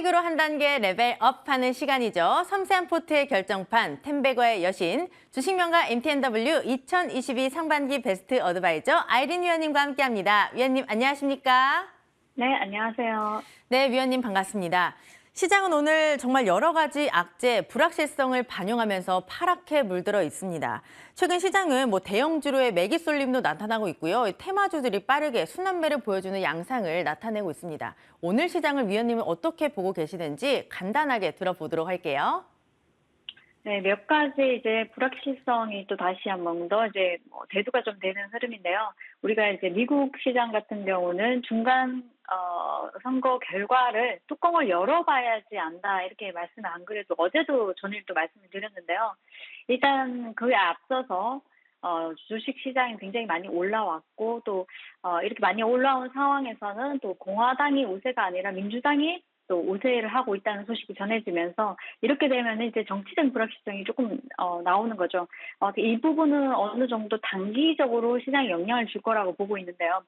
수익으로 한 단계 레벨업하는 시간이죠. 섬세한 포트의 결정판, 템베거의 여신, 주식명가 MTNW 2022 상반기 베스트 어드바이저 아이린 위원님과 함께합니다. 위원님 안녕하십니까? 네, 안녕하세요. 네, 위원님 반갑습니다. 시장은 오늘 정말 여러 가지 악재, 불확실성을 반영하면서 파랗게 물들어 있습니다. 최근 시장은 대형주로의 매기 쏠림도 나타나고 있고요. 테마주들이 빠르게 순환매를 보여주는 양상을 나타내고 있습니다. 오늘 시장을 위원님은 어떻게 보고 계시는지 간단하게 들어보도록 할게요. 네, 몇 가지 불확실성이 또 다시 한 번 더 대두가 좀 되는 흐름인데요. 우리가 미국 시장 같은 경우는 중간 선거 결과를 뚜껑을 열어봐야지 안다 이렇게 말씀을 안 그래도 어제도 전일도 말씀을 드렸는데요. 일단 그에 앞서서 주식 시장이 굉장히 많이 올라왔고 또 이렇게 많이 올라온 상황에서는 또 공화당이 우세가 아니라 민주당이 또 우세를 하고 있다는 소식이 전해지면서 이렇게 되면 이제 정치적 불확실성이 조금 나오는 거죠. 이 부분은 어느 정도 단기적으로 시장에 영향을 줄 거라고 보고 있는데요.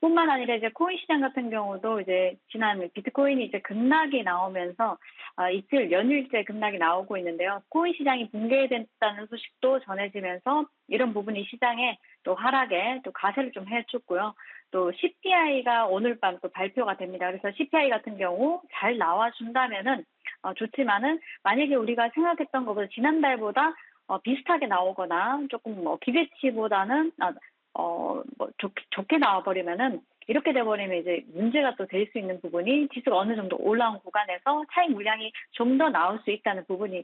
뿐만 아니라 코인 시장 같은 경우도 지난 비트코인이 급락이 나오면서 이틀 연일째 급락이 나오고 있는데요. 코인 시장이 붕괴됐다는 소식도 전해지면서 이런 부분이 시장에 또 하락에 또 가세를 좀 해줬고요. 또 CPI가 오늘 밤 또 발표가 됩니다. 그래서 CPI 같은 경우 잘 나와준다면은 좋지만은 만약에 우리가 생각했던 것보다 지난달보다 비슷하게 나오거나 조금 기대치보다는 좋게 나와버리면은 이렇게 돼버리면 이제 문제가 또 될 수 있는 부분이 지수가 어느 정도 올라온 구간에서 차익 물량이 좀 더 나올 수 있다는 부분이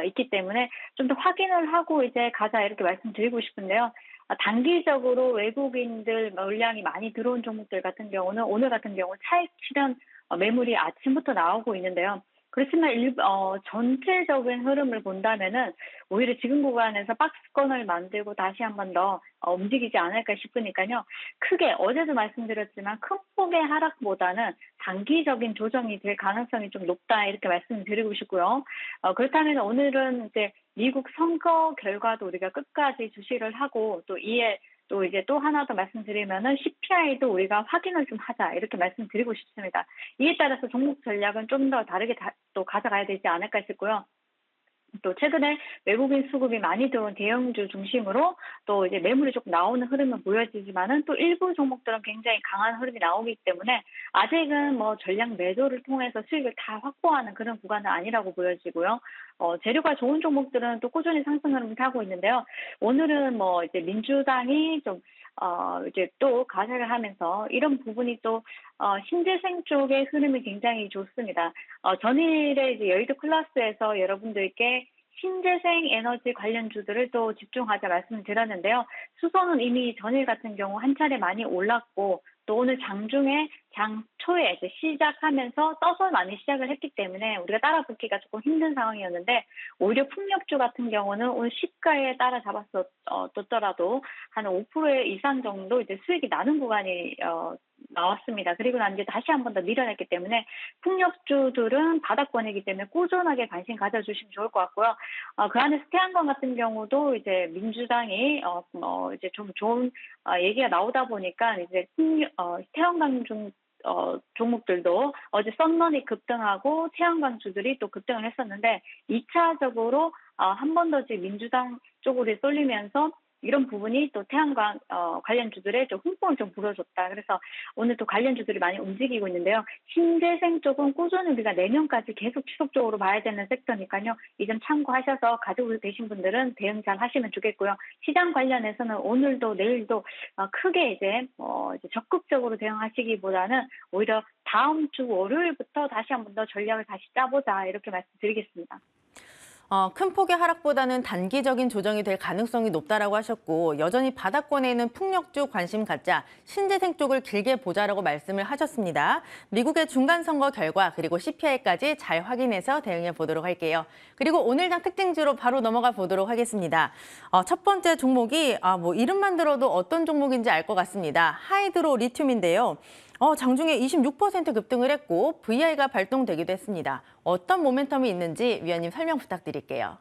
있기 때문에 좀 더 확인을 하고 가자 이렇게 말씀드리고 싶은데요. 단기적으로 외국인들 물량이 많이 들어온 종목들 같은 경우는 오늘 같은 경우 차익 실현 매물이 아침부터 나오고 있는데요. 그렇지만 전체적인 흐름을 본다면은 오히려 지금 구간에서 박스권을 만들고 다시 한 번 더 움직이지 않을까 싶으니까요. 크게 어제도 말씀드렸지만 큰 폭의 하락보다는 단기적인 조정이 될 가능성이 좀 높다 이렇게 말씀드리고 싶고요. 그렇다면 오늘은 미국 선거 결과도 우리가 끝까지 주시를 하고 또 이에 또 하나 더 말씀드리면은 CPI도 우리가 확인을 좀 하자 이렇게 말씀드리고 싶습니다. 이에 따라서 종목 전략은 좀 더 다르게 또 가져가야 되지 않을까 싶고요. 또 최근에 외국인 수급이 많이 들어온 대형주 중심으로 또 매물이 조금 나오는 흐름은 보여지지만은 또 일부 종목들은 굉장히 강한 흐름이 나오기 때문에 아직은 전량 매도를 통해서 수익을 다 확보하는 그런 구간은 아니라고 보여지고요. 재료가 좋은 종목들은 또 꾸준히 상승 흐름을 타고 있는데요. 오늘은 민주당이 좀 또 가세를 하면서 이런 부분이 또 신재생 쪽의 흐름이 굉장히 좋습니다. 전일에 여의도 클래스에서 여러분들께 신재생 에너지 관련주들을 또 집중하자 말씀을 드렸는데요. 수소는 이미 전일 같은 경우 한 차례 많이 올랐고 또 오늘 장중에 장 초에 시작하면서 떠서 많이 시작을 했기 때문에 우리가 따라붙기가 조금 힘든 상황이었는데 오히려 풍력주 같은 경우는 오늘 시가에 따라잡았었더라도 한 5% 이상 정도 수익이 나는 구간이 나왔습니다. 그리고 난 다시 한 번 더 밀어냈기 때문에 풍력주들은 바닥권이기 때문에 꾸준하게 관심 가져주시면 좋을 것 같고요. 그 안에서 태양광 같은 경우도 민주당이 좀 좋은 얘기가 나오다 보니까 태양광 종목들도 어제 썬런이 급등하고 태양광주들이 또 급등을 했었는데 2차적으로 한 번 더 민주당 쪽으로 쏠리면서 이런 부분이 또 태양광 관련주들의 좀 흥분을 좀 불어줬다. 그래서 오늘 또 관련주들이 많이 움직이고 있는데요. 신재생 쪽은 꾸준히 우리가 내년까지 계속 지속적으로 봐야 되는 섹터니까요. 이 점 참고하셔서 가지고 계신 분들은 대응 잘 하시면 좋겠고요. 시장 관련해서는 오늘도 내일도 크게 적극적으로 대응하시기보다는 오히려 다음 주 월요일부터 다시 한 번 더 전략을 다시 짜보자 이렇게 말씀드리겠습니다. 큰 폭의 하락보다는 단기적인 조정이 될 가능성이 높다라고 하셨고 여전히 바닥권에 있는 풍력주 관심 갖자 신재생 쪽을 길게 보자라고 말씀을 하셨습니다. 미국의 중간선거 결과 그리고 CPI까지 잘 확인해서 대응해 보도록 할게요. 그리고 오늘장 특징주로 바로 넘어가 보도록 하겠습니다. 첫 번째 종목이 이름만 들어도 어떤 종목인지 알 것 같습니다. 하이드로 리튬인데요. 장중에 26% 급등을 했고 VI가 발동되기도 했습니다. 어떤 모멘텀이 있는지 위원님 설명 부탁드릴게요.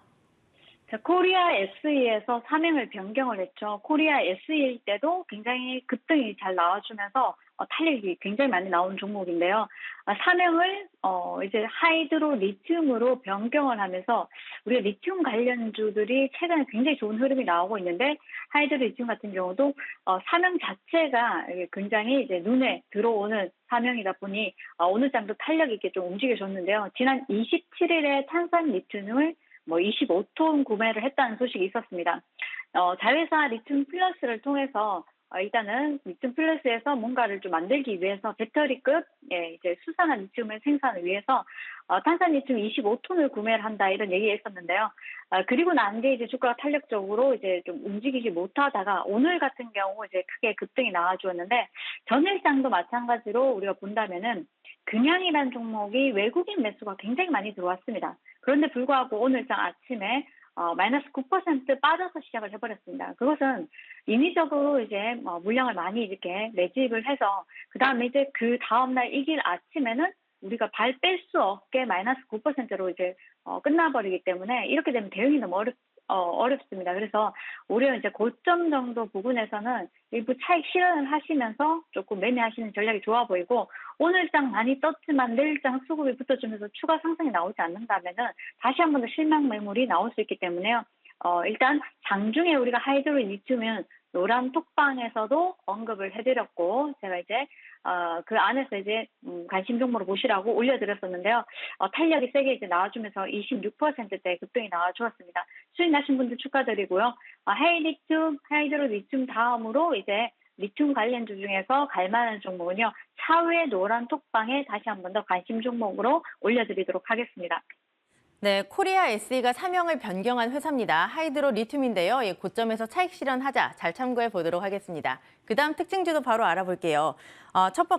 코리아 SE에서 사명을 변경을 했죠. 코리아 SE일 때도 굉장히 급등이 잘 나와주면서 탄력이 굉장히 많이 나오는 종목인데요. 사명을 이제 하이드로 리튬으로 변경을 하면서 우리가 리튬 관련주들이 최근에 굉장히 좋은 흐름이 나오고 있는데 하이드로 리튬 같은 경우도 사명 자체가 이게 굉장히 이제 눈에 들어오는 사명이다 보니 오늘 장도 탄력 있게 좀 움직여줬는데요. 지난 27일에 탄산 리튬을 25톤 구매를 했다는 소식이 있었습니다. 자회사 리튬 플러스를 통해서 일단은 리튬 플러스에서 뭔가를 좀 만들기 위해서 배터리급 이제 수산화 리튬을 생산을 위해서 탄산 리튬 25톤을 구매를 한다 이런 얘기가 있었는데요. 그리고 난 게 이제 주가가 탄력적으로 이제 좀 움직이지 못하다가 오늘 같은 경우 이제 크게 급등이 나와주었는데 전일장도 마찬가지로 우리가 본다면은 금양이라는 종목이 외국인 매수가 굉장히 많이 들어왔습니다. 그런데 불구하고 오늘장 아침에 마이너스 9% 빠져서 시작을 해버렸습니다. 그것은 인위적으로 이제 물량을 많이 이렇게 매집을 해서 그 다음에 이제 그 다음날 이길 아침에는 우리가 발 뺄 수 없게 마이너스 9%로 이제 끝나버리기 때문에 이렇게 되면 대응이 너무 어렵습니다. 그래서 오히려 이제 고점 정도 부분에서는 일부 차익 실현을 하시면서 조금 매매하시는 전략이 좋아 보이고 오늘장 많이 떴지만 내일장 수급이 붙어주면서 추가 상승이 나오지 않는다면은 다시 한 번 더 실망 매물이 나올 수 있기 때문에요. 일단 장중에 우리가 하이드로 리튬은 노란 톡방에서도 언급을 해드렸고 제가 이제 그 안에서 이제 관심 종목으로 보시라고 올려드렸었는데요. 탄력이 세게 이제 나와주면서 26%대 급등이 나와주었습니다. 수익 나신 분들 축하드리고요. 헤이리튬, 하이드로 리튬 다음으로 이제 리튬 관련주 중에서 갈만한 종목은요. 차후에 노란 톡방에 다시 한 번 더 관심 종목으로 올려드리도록 하겠습니다. 네, 코리아 SE가 사명을 변경한 회사입니다. 하이드로 리튬인데요. 고점에서 차익 실현하자. 잘 참고해 보도록 하겠습니다. 그다음 특징주도 바로 알아볼게요.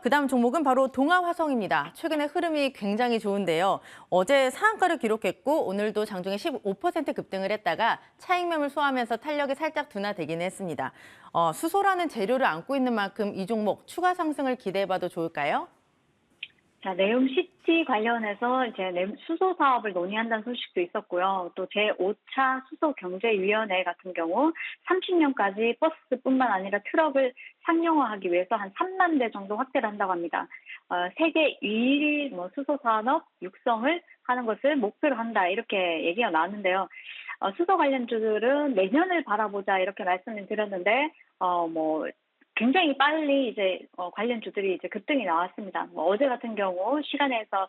그다음 종목은 바로 동아화성입니다. 최근에 흐름이 굉장히 좋은데요. 어제 상한가를 기록했고 오늘도 장중에 15% 급등을 했다가 차익 매물 소화하면서 탄력이 살짝 둔화되긴 했습니다. 수소라는 재료를 안고 있는 만큼 이 종목 추가 상승을 기대해봐도 좋을까요? 자, 네옴시티 관련해서 이제 수소 사업을 논의한다는 소식도 있었고요. 또 제5차 수소경제위원회 같은 경우 30년까지 버스뿐만 아니라 트럭을 상용화하기 위해서 한 3만 대 정도 확대를 한다고 합니다. 세계 1위 수소 산업 육성을 하는 것을 목표로 한다 이렇게 얘기가 나왔는데요. 수소 관련주들은 내년을 바라보자 이렇게 말씀을 드렸는데 굉장히 빨리 이제 관련주들이 이제 급등이 나왔습니다. 어제 같은 경우 시간에서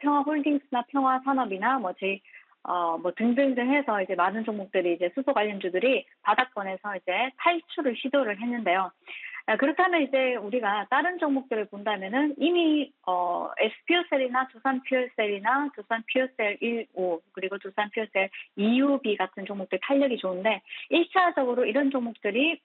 평화홀딩스나 평화산업이나 등등등 해서 이제 많은 종목들이 이제 수소 관련주들이 바닥권에서 이제 탈출을 시도를 했는데요. 그렇다면 이제 우리가 다른 종목들을 본다면은 이미 SPO셀이나 두산퓨얼셀이나 두산퓨얼셀 1호 그리고 두산퓨얼셀 2UB 같은 종목들 탄력이 좋은데 1차적으로 이런 종목들이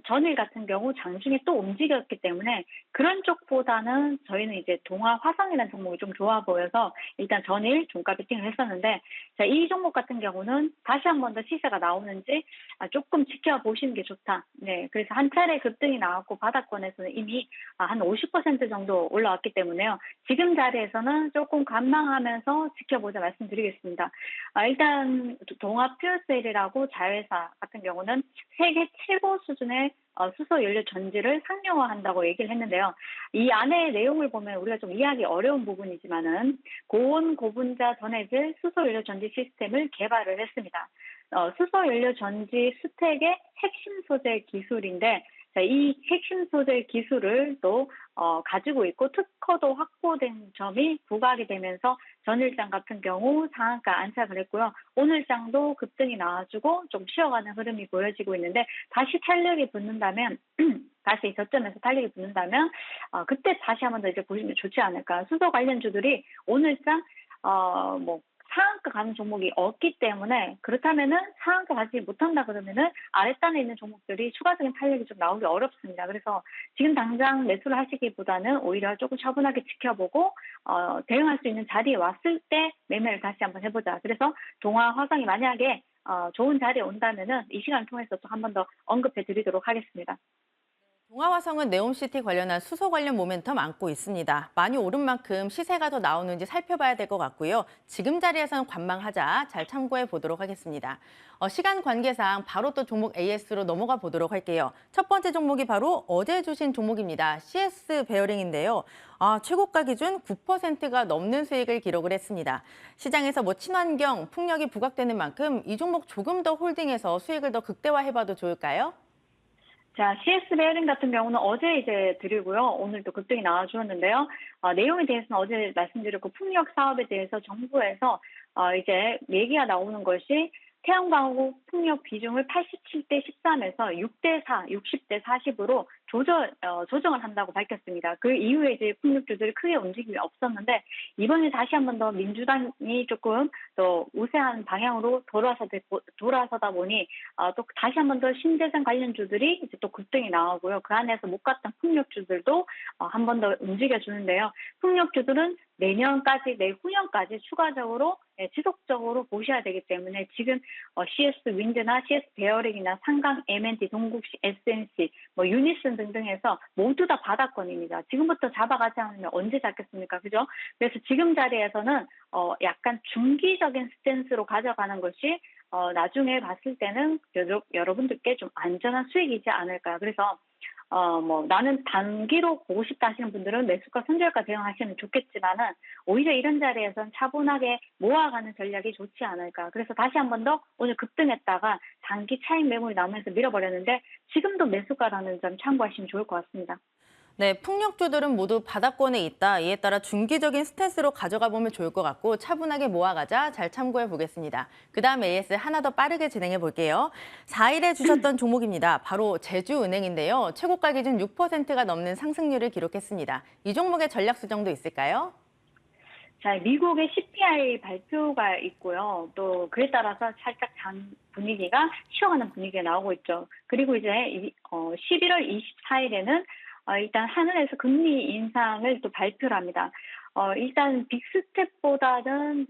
전일 같은 경우 장중에 또 움직였기 때문에 그런 쪽보다는 저희는 이제 동아화성이라는 종목이 좀 좋아 보여서 일단 전일 종가 베팅을 했었는데 자, 이 종목 같은 경우는 다시 한 번 더 시세가 나오는지 조금 지켜보시는 게 좋다. 네, 그래서 한 차례 급등이 나왔고 바닥권에서는 이미 한 50% 정도 올라왔기 때문에요. 지금 자리에서는 조금 관망하면서 지켜보자 말씀드리겠습니다. 일단 동아퓨어셀이라고 자회사 같은 경우는 세계 최고 수준의 수소 연료 전지를 상용화한다고 얘기를 했는데요. 이 안의 내용을 보면 우리가 좀 이해하기 어려운 부분이지만은 고온 고분자 전해질 수소 연료 전지 시스템을 개발을 했습니다. 수소 연료 전지 스택의 핵심 소재 기술인데 이 핵심 소재 기술을 또 가지고 있고 특허도 확보된 점이 부각이 되면서 전일장 같은 경우 상한가 안착을 했고요. 오늘장도 급등이 나와주고 좀 쉬어가는 흐름이 보여지고 있는데 다시 탄력이 붙는다면 다시 저점에서 탄력이 붙는다면 그때 다시 한 번 더 이제 보시면 좋지 않을까. 수소 관련주들이 오늘장 상한가 가는 종목이 없기 때문에 그렇다면은 상한가 가지 못한다 그러면은 아랫단에 있는 종목들이 추가적인 탄력이 좀 나오기 어렵습니다. 그래서 지금 당장 매수를 하시기보다는 오히려 조금 차분하게 지켜보고 대응할 수 있는 자리에 왔을 때 매매를 다시 한번 해보자. 그래서 동아화성이 만약에 좋은 자리에 온다면은 이 시간을 통해서 또 한 번 더 언급해 드리도록 하겠습니다. 동아화성은 네옴시티 관련한 수소 관련 모멘텀 안고 있습니다. 많이 오른 만큼 시세가 더 나오는지 살펴봐야 될 것 같고요. 지금 자리에서는 관망하자 잘 참고해 보도록 하겠습니다. 시간 관계상 바로 또 종목 AS로 넘어가 보도록 할게요. 첫 번째 종목이 바로 어제 주신 종목입니다. CS 베어링인데요. 최고가 기준 9%가 넘는 수익을 기록을 했습니다. 시장에서 친환경, 풍력이 부각되는 만큼 이 종목 조금 더 홀딩해서 수익을 더 극대화해봐도 좋을까요? 자, CS 베어링 같은 경우는 어제 이제 드리고요. 오늘 또 급등이 나와주었는데요. 내용에 대해서는 어제 말씀드렸고, 풍력 사업에 대해서 정부에서 이제 얘기가 나오는 것이 태양광하고 풍력 비중을 87대 13에서 6대 4, 60대 40으로 조정을 한다고 밝혔습니다. 그 이후에 이제 풍력주들이 크게 움직임이 없었는데, 이번에 다시 한 번 더 민주당이 조금 더 우세한 방향으로 돌아서다 보니 또 다시 한 번 더 신재생 관련주들이 이제 또 급등이 나오고요. 그 안에서 못 갔던 풍력주들도 한 번 더 움직여주는데요. 풍력주들은 내년까지, 내후년까지 추가적으로 지속적으로 보셔야 되기 때문에 지금 CS 윈드나 CS 베어링이나 상강 M&T, 동국시 SNC, 유니슨 등등해서 모두 다 바닥권입니다. 지금부터 잡아가지 않으면 언제 잡겠습니까? 그죠? 그래서 지금 자리에서는 약간 중기적인 스탠스로 가져가는 것이 나중에 봤을 때는 여러분들께 좀 안전한 수익이지 않을까. 그래서 나는 단기로 보고 싶다 하시는 분들은 매수가 손절가 대응하시면 좋겠지만은 오히려 이런 자리에서는 차분하게 모아가는 전략이 좋지 않을까. 그래서 다시 한 번 더 오늘 급등했다가 단기 차익 매물이 나오면서 밀어버렸는데 지금도 매수가라는 점 참고하시면 좋을 것 같습니다. 네, 풍력주들은 모두 바닥권에 있다. 이에 따라 중기적인 스탠스로 가져가 보면 좋을 것 같고 차분하게 모아가자 잘 참고해 보겠습니다. 그다음 AS 하나 더 빠르게 진행해 볼게요. 4일에 주셨던 종목입니다. 바로 제주은행인데요. 최고가 기준 6%가 넘는 상승률을 기록했습니다. 이 종목의 전략 수정도 있을까요? 자, 미국의 CPI 발표가 있고요. 또 그에 따라서 살짝 장 분위기가 쉬어가는 분위기가 나오고 있죠. 그리고 이제 11월 24일에는 일단 하늘에서 금리 인상을 또 발표를 합니다. 일단 빅스텝보다는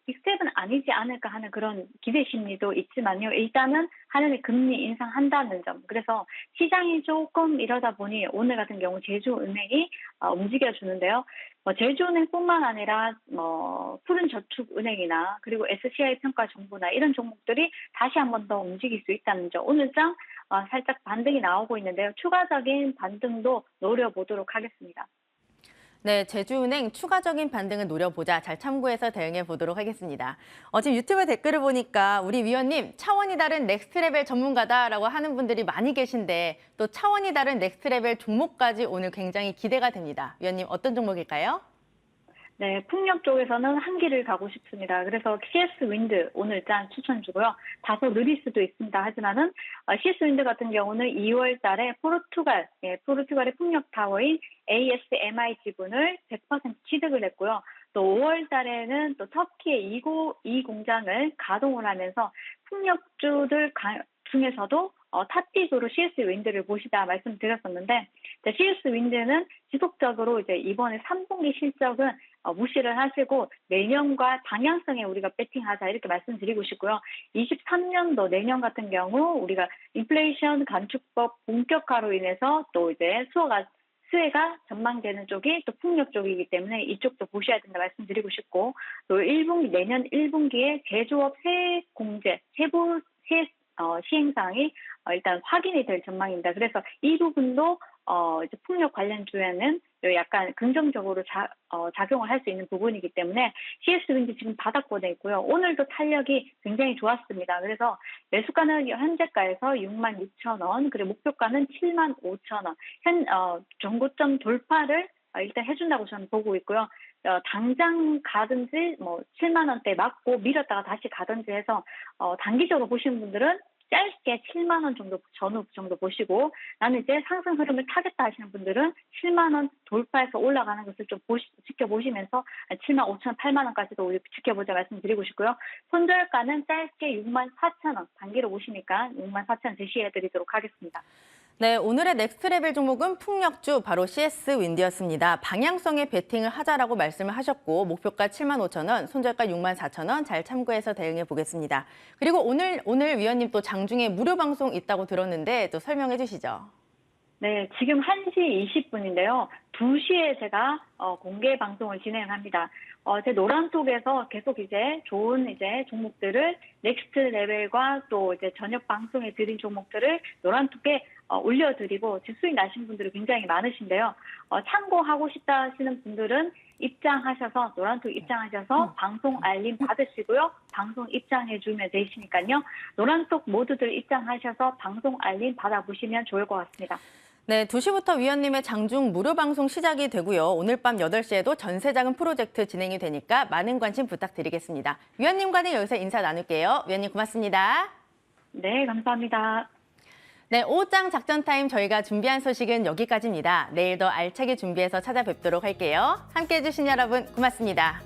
빅스텝은 아니지 않을까 하는 그런 기대 심리도 있지만요. 일단은 하늘에 금리 인상한다는 점. 그래서 시장이 조금 이러다 보니 오늘 같은 경우 제주은행이 움직여주는데요. 제주은행뿐만 아니라 푸른저축은행이나 그리고 SCI 평가정보나 이런 종목들이 다시 한 번 더 움직일 수 있다는 점. 오늘장 살짝 반등이 나오고 있는데요. 추가적인 반등도 노려보도록 하겠습니다. 네, 제주은행 추가적인 반등을 노려보자. 잘 참고해서 대응해 보도록 하겠습니다. 지금 유튜브 댓글을 보니까 우리 위원님 차원이 다른 넥스트레벨 전문가다라고 하는 분들이 많이 계신데 또 차원이 다른 넥스트레벨 종목까지 오늘 굉장히 기대가 됩니다. 위원님 어떤 종목일까요? 네, 풍력 쪽에서는 한 길을 가고 싶습니다. 그래서 CS 윈드 오늘 일단 추천 주고요. 다소 느릴 수도 있습니다. 하지만은 CS 윈드 같은 경우는 2월 달에 포르투갈의 풍력 타워인 ASMI 지분을 100% 취득을 했고요. 또 5월 달에는 또 터키의 이 공장을 가동을 하면서 풍력주들 중에서도 탑픽으로 CS 윈드를 보시다 말씀드렸었는데, CS 윈드는 지속적으로 이제 이번에 3분기 실적은 무시를 하시고 내년과 방향성에 우리가 배팅하자 이렇게 말씀드리고 싶고요. 23년도 내년 같은 경우 우리가 인플레이션 감축법 본격화로 인해서 또 이제 수혜가 전망되는 쪽이 또 풍력 쪽이기 때문에 이쪽도 보셔야 된다 말씀드리고 싶고, 또 내년 1분기에 제조업 세공제, 시행사항이 일단 확인이 될 전망입니다. 그래서 이 부분도 이제 풍력 관련주에는 약간 긍정적으로 작용을 할 수 있는 부분이기 때문에 CS 윈드 지금 바닥권에 있고요. 오늘도 탄력이 굉장히 좋았습니다. 그래서 매수가는 현재가에서 66,000원, 그리고 목표가는 75,000원. 정고점 돌파를 일단 해준다고 저는 보고 있고요. 당장 가든지 7만 원대 맞고 밀었다가 다시 가든지 해서 단기적으로 보시는 분들은 짧게 7만 원 정도 전후 정도 보시고, 나는 이제 상승 흐름을 타겠다 하시는 분들은 7만 원 돌파해서 올라가는 것을 좀 지켜보시면서 7만 5천, 8만 원까지도 우리 지켜보자 말씀드리고 싶고요. 손절가는 짧게 64,000원, 단기로 보시니까 64,000원 제시해드리도록 하겠습니다. 네, 오늘의 넥스트레벨 종목은 풍력주 바로 CS 윈드였습니다. 방향성에 베팅을 하자라고 말씀을 하셨고 목표가 75,000원, 손절가 64,000원 잘 참고해서 대응해 보겠습니다. 그리고 오늘 위원님 또 장중에 무료 방송 있다고 들었는데 또 설명해 주시죠. 네, 지금 1시 20분인데요. 2시에 제가 공개 방송을 진행합니다. 제 노란톡에서 계속 이제 좋은 이제 종목들을 넥스트 레벨과 또 이제 저녁 방송에 드린 종목들을 노란톡에 올려드리고 수익 나신 분들이 굉장히 많으신데요. 참고하고 싶다 하시는 분들은 입장하셔서 노란톡 입장하셔서 방송 알림 받으시고요. 방송 입장해 주면 되시니까요. 노란톡 모두들 입장하셔서 방송 알림 받아보시면 좋을 것 같습니다. 네, 2시부터 위원님의 장중 무료 방송 시작이 되고요. 오늘 밤 8시에도 전세자금 프로젝트 진행이 되니까 많은 관심 부탁드리겠습니다. 위원님과는 여기서 인사 나눌게요. 위원님 고맙습니다. 네, 감사합니다. 네, 오후장 작전 타임 저희가 준비한 소식은 여기까지입니다. 내일 더 알차게 준비해서 찾아뵙도록 할게요. 함께해 주신 여러분 고맙습니다.